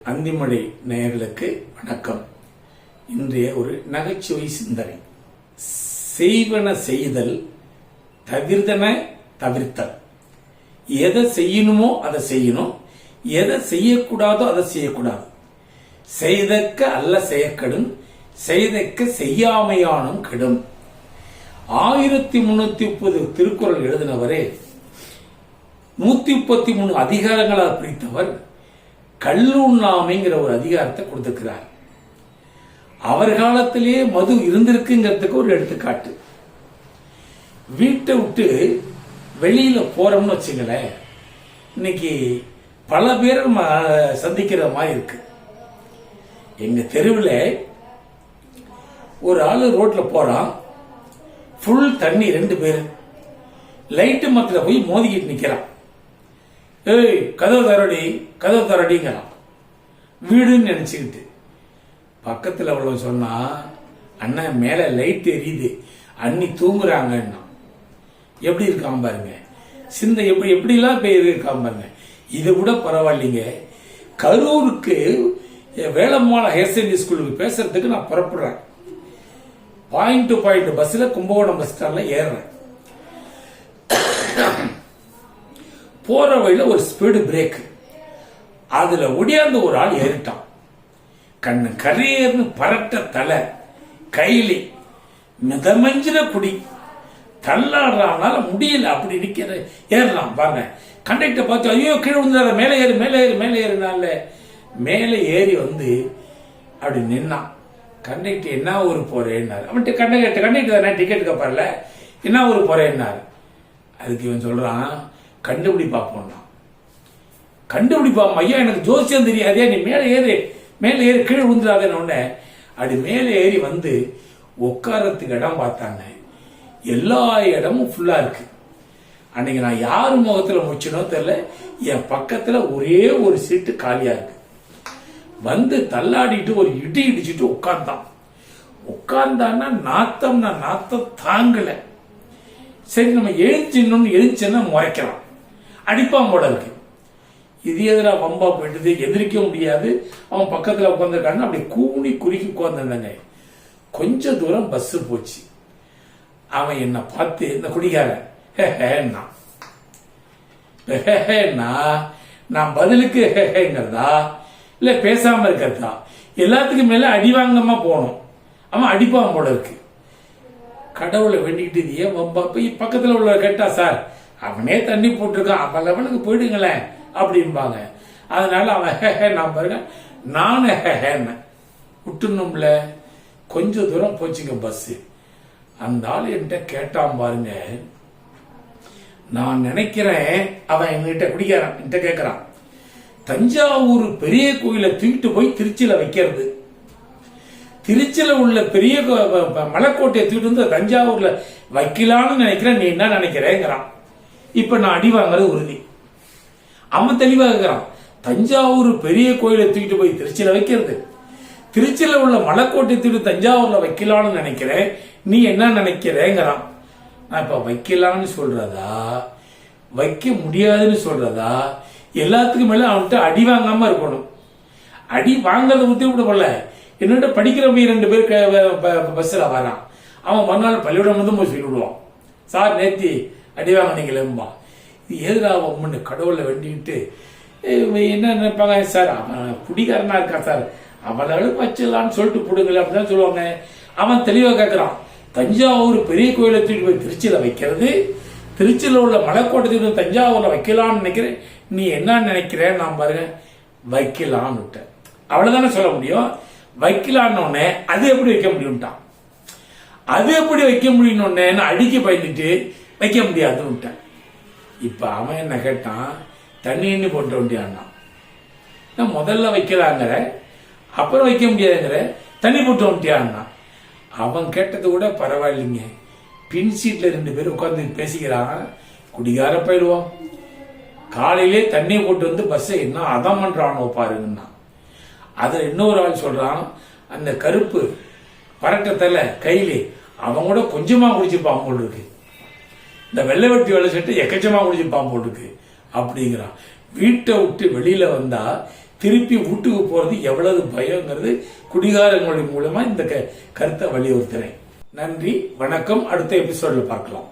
அந்திமழை நேயர்களுக்கு வணக்கம். இன்றைய ஒரு நகைச்சுவை சிந்தனை. செய்வன செய்தல், தவிர்தன தவிர்த்தல். எதை செய்யணுமோ அதை செய்யணும், எதை செய்யக்கூடாதோ அதை செய்யக்கூடாது. செய்தக்க அல்ல செய்யக்கடும், செய்தக்க செய்யாமையானும் கெடும். 1330 திருக்குறள் எழுதினவரே 133 அதிகாரங்களாக பிரித்தவர் கல்லுண்ணாமைங்கிற ஒரு அதிகாரத்தை கொடுத்திருக்கிறார். அவர் காலத்திலேயே மது இருந்திருக்குங்கிறதுக்கு ஒரு எடுத்துக்காட்டு. வீட்டை விட்டு வெளியில போறோம்னு வச்சுங்களேன், இன்னைக்கு பல பேர் சந்திக்கிற மாதிரி இருக்கு. எங்க தெருவில் ஒரு ஆளு ரோட்ல போறான், ஃபுல் தண்ணி, 2 பேர் லைட்டு மரத்தில் போய் மோதிக்கிட்டு நிக்கிறான். ஏய் கதவு தரடிங்கிறான், வீடுன்னு நினைச்சுக்கிட்டு. பக்கத்தில் அவ்வளோ சொன்னா, அண்ணன் மேல லைட் எரியுது, அண்ணி தூங்குறாங்கன்னா. எப்படி இருக்காம பாருங்க, சிந்தை எப்படிலாம் இருக்காம பாருங்க. இது கூட பரவாயில்லைங்க. கரூருக்கு வேளம்மாள் ஹையர் செகண்டரி ஸ்கூலுக்கு பேசுறதுக்கு நான் புறப்படுறேன். பாயிண்ட் டு பாயிண்ட் பஸ்ல கும்பகோணம் பஸ் ஸ்டாண்ட்ல ஏறுறேன். போற வழியில ஒரு ஸ்பீடு பிரேக், அதுல ஒடியாந்து ஒரு ஆள் ஏறிட்டான். கண்ணு கரையர்னு பரட்ட தலை, கையில மிதமஞ்சின குடி, தள்ளாடுறானால முடியல, அப்படி நிக்கிற ஏறலாம் பாருங்க. கண்டக்டர் பார்த்து ஐயோ கீழே வந்து மேலே ஏறினால மேலே ஏறி வந்து அப்படி நின்னான். கண்டக்டர் என்ன ஊரு போறேன்னாரு. அவன்கிட்ட கண்டக்டர் தானே டிக்கெட் கப்பார்ல, என்ன ஊரு போறேன்னாரு. அதுக்கு இவன் சொல்றான், கண்டுபிடிப்பா போனா. கண்டுபிடிப்பா ஐயா, எனக்கு ஜோசியம் தெரியாதே, நீ மேலே ஏறி கீழே விழுந்துடாதேன்னு. அப்படி மேலே ஏறி வந்து உட்காரத்துக்கு இடம் பார்த்தாங்க. எல்லா இடமும் ஃபுல்லா இருக்கு. அன்னைக்கு நான் யாரு முகத்துல முடிச்சனோ தெரியல, என் பக்கத்துல ஒரே ஒரு சீட்டு காலியா இருக்கு. வந்து தள்ளாடிட்டு ஒரு இடி இடிச்சுட்டு உட்கார்ந்தான்னா நாத்தம் தாங்கல. சரி நம்ம எழுந்துச்சுன்னா முறைக்கிறான், அடிப்பான் போல இருக்கு. இது எதிரா வம்பா போயிட்டு எதிர்க்க முடியாது. அவன் பக்கத்துல உட்காந்துருக்காங்க, அப்படி கூணி குறுக்கி உட்கார்ந்துருந்தாங்க. கொஞ்ச தூரம் பஸ் போச்சு. அவன் என்ன பார்த்து, இந்த குடிகாரன் நான் பதிலுக்கு இல்ல பேசாம இருக்கிறதா, எல்லாத்துக்கும் மேல அடிவாங்கமா போனோம். அவன் அடிப்பான் போல இருக்கு. கடவுளை வேண்டிக்கிட்டு ஏன் வம்பா போய் பக்கத்துல உள்ள கேட்டா, சார் அவனே தண்ணி போட்டிருக்கான், அவனுக்கு போயிடுங்களேன் அப்படின்பாங்க. அதனால அவன் நான் பாருங்க, நானும் விட்டுணும்ல. கொஞ்ச தூரம் போச்சுங்க பஸ். அந்த ஆள் என்கிட்ட கேட்டான் பாருங்க. நான் நினைக்கிறேன், அவன் என்கிட்ட குடிக்கிறான், என்கிட்ட கேட்கிறான், தஞ்சாவூர் பெரிய கோயிலை தூக்கிட்டு போய் திருச்சியில வைக்கிறது, திருச்சியில உள்ள பெரிய மலைக்கோட்டையை தூக்கிட்டு வந்து தஞ்சாவூர்ல வைக்கலான்னு நினைக்கிறேன், நீ என்ன நினைக்கிறேங்கிறான். இப்ப நான் அடி வாங்குறது உறுதி. அவன் தெளிவாக இருக்கிறான், தஞ்சாவூர் பெரிய கோயிலை தூக்கிட்டு போய் திருச்சியில வைக்கிறது, திருச்சியில உள்ள மலைக்கோட்டை தூக்கிட்டு தஞ்சாவூர்ல வைக்கலான்னு நினைக்கிறேன், நீ என்ன நினைக்கிறேங்கிறான். நான் இப்ப வைக்கலான்னு சொல்றதா, வைக்க முடியாதுன்னு சொல்றதா, எல்லாத்துக்கும் மேல அவன்கிட்ட அடி வாங்காம இருக்கணும். அடி வாங்கறத ஊத்தி விட போல. என்னோட படிக்கிறவங்க 2 பேர் பஸ்ல வரான். அவன் மறுநாள் பள்ளிக்கூடம் வந்து போய் சொல்லிவிடுவான், சார் நேத்தி அடி வாங்கினீங்களேம்பா. இது எதிராக ஒண்ணு கடவுளை வேண்டிக்கிட்டு என்ன நினைப்பாங்க, சார் அவன் குடிகாரனா இருக்கான் சார், அவளுக்கு வச்சிடலான்னு சொல்லிட்டு போடுங்களேன் அப்படிதான் சொல்லுவாங்க. அவன் தெளிவாக கேட்கிறான், தஞ்சாவூர் பெரிய கோயிலை தூக்கிட்டு போய் திருச்சியில வைக்கிறது, திருச்சியில உள்ள மலைக்கோட்டை தஞ்சாவூர்ல வைக்கலாம்னு நினைக்கிறேன், நீ என்ன நினைக்கிற? நான் பாருங்க வைக்கலான்னு விட்டேன். அவ்வளவுதானே சொல்ல முடியும். வைக்கலான்னு அது எப்படி வைக்க முடியும்ட்டான். அது எப்படி வைக்க முடியும்னு அடிக்க பயந்துட்டு வைக்க முடியாதுன்னு விட்டேன். இப்ப அவன் என்ன கேட்டான், தண்ணி போட்டு வண்டியான்னா. நான் முதல்ல வைக்கலாங்கிற, அப்புறம் வைக்க முடியாதுங்கிற, தண்ணி போட்டு வண்டியான்னா. அவன் கேட்டது கூட பரவாயில்லைங்க. பின் சீட்ல 2 பேர் உட்கார்ந்து பேசிக்கிறான். குடிகார போயிடுவான். காலையிலே தண்ணி போட்டு வந்து பஸ் என்ன அதம் பண்றானோ பாருங்கன்னா. அதுல இன்னொரு ஆள் சொல்றான், அந்த கருப்பு பரட்டத்துல கையிலே அவன் கூட கொஞ்சமா குடிச்சிருப்பான் போல் இருக்கு, இந்த வெள்ளை வெட்டி வேலை செட்டு எக்கச்சமா குடிச்சிருப்பான் போல் இருக்கு அப்படிங்கிறான். வீட்டை விட்டு வெளியில வந்தா திருப்பி வீட்டுக்கு போறது எவ்வளவு பயங்கிறது குடிகாரங்களுடைய மூலமா இந்த கருத்தை வலியுறுத்துறேன். நன்றி, வணக்கம். அடுத்த எபிசோட்ல பார்க்கலாம்.